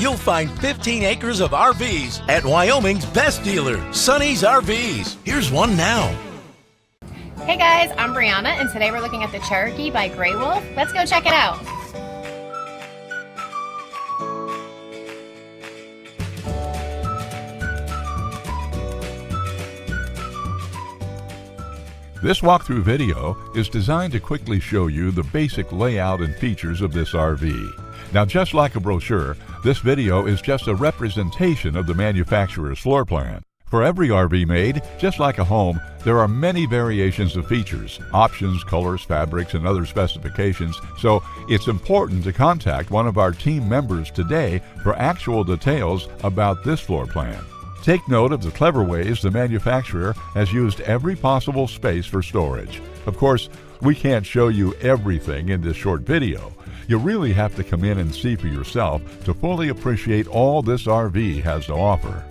you'll find 15 acres of RVs at Wyoming's best dealer, Sonny's RVs. Here's one now. Hey guys, I'm Brianna, and today we're looking at the Cherokee by Grey Wolf. Let's go check it out. This walkthrough video is designed to quickly show you the basic layout and features of this RV. Now, just like a brochure, this video is just a representation of the manufacturer's floor plan. For every RV made, just like a home, there are many variations of features, options, colors, fabrics, and other specifications, so it's important to contact one of our team members today for actual details about this floor plan. Take note of the clever ways the manufacturer has used every possible space for storage. Of course, we can't show you everything in this short video. You really have to come in and see for yourself to fully appreciate all this RV has to offer.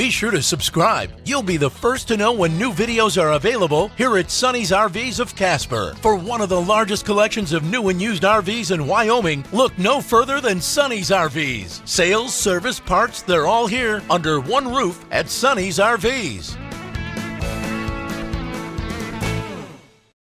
Be sure to subscribe. You'll be the first to know when new videos are available here at Sonny's RVs of Casper. For one of the largest collections of new and used RVs in Wyoming, look no further than Sonny's RVs. Sales, service, parts, they're all here under one roof at Sonny's RVs.